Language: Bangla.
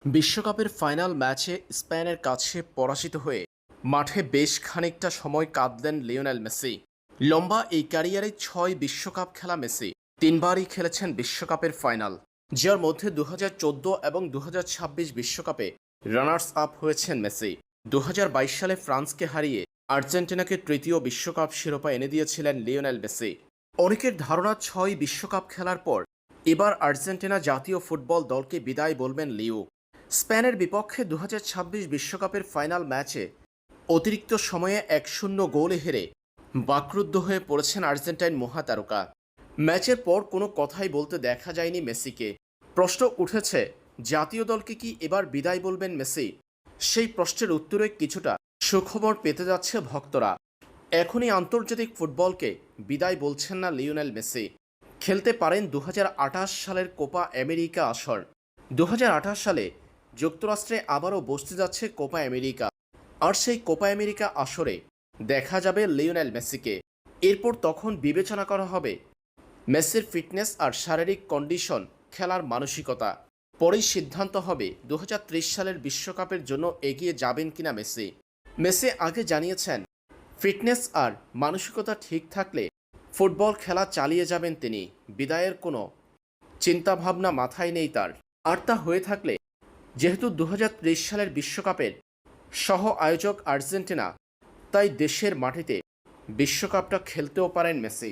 বিশ্বকাপের ফাইনাল ম্যাচে স্পেনের কাছে পরাজিত হয়ে মাঠে বেশ খানিকটা সময় কাঁদলেন লিওনেল মেসি। লম্বা এই ক্যারিয়ারে ৬ বিশ্বকাপ খেলা মেসি ৩বারই খেলেছেন বিশ্বকাপের ফাইনাল, যার মধ্যে ২০১৪ এবং ২০২৬ বিশ্বকাপে রানার্স আপ হয়েছেন মেসি। ২০২২ সালে ফ্রান্সকে হারিয়ে আর্জেন্টিনাকে তৃতীয় বিশ্বকাপ শিরোপা এনে দিয়েছিলেন লিওনেল মেসি। অনেকের ধারণা ৬ বিশ্বকাপ খেলার পর এবার আর্জেন্টিনা জাতীয় ফুটবল দলকে বিদায় বলবেন লিও। স্পেনের বিপক্ষে ২০২৬ বিশ্বকাপের ফাইনাল ম্যাচে অতিরিক্ত সময়ে ১-০ গোলে হেরে বাকরুদ্ধ হয়ে পড়েছেন আর্জেন্টাইন মহাতারকা। ম্যাচের পর কোনো কথাই বলতে দেখা যায়নি মেসিকে। প্রশ্ন উঠেছে, জাতীয় দলকে কি এবার বিদায় বলবেন মেসি? সেই প্রশ্নের উত্তরে কিছুটা সুখবর পেতে যাচ্ছে ভক্তরা। এখনই আন্তর্জাতিক ফুটবলকে বিদায় বলছেন না লিওনেল মেসি। খেলতে পারেন ২০২৮ সালের কোপা আমেরিকা আসর। ২০২৮ সালে যুক্তরাষ্ট্রে আবারও বসতে যাচ্ছে কোপা আমেরিকা, আর সেই কোপা আমেরিকা আসরে দেখা যাবে লিওনেল মেসিকে। এরপর তখন বিবেচনা করা হবে মেসির ফিটনেস আর শারীরিক কন্ডিশন, খেলার মানসিকতা। পরেই সিদ্ধান্ত হবে ২০৩০ সালের বিশ্বকাপের জন্য এগিয়ে যাবেন কিনা মেসি। মেসি আগে জানিয়েছেন, ফিটনেস আর মানসিকতা ঠিক থাকলে ফুটবল খেলা চালিয়ে যাবেন তিনি। বিদায়ের কোনো চিন্তাভাবনা মাথায় নেই তার। আর তা হয়ে থাকলে, যেহেতু ২০৩০ সালের বিশ্বকাপের সহ আয়োজক আর্জেন্টিনা, তাই দেশের মাটিতে বিশ্বকাপটা খেলতেও পারেন মেসি।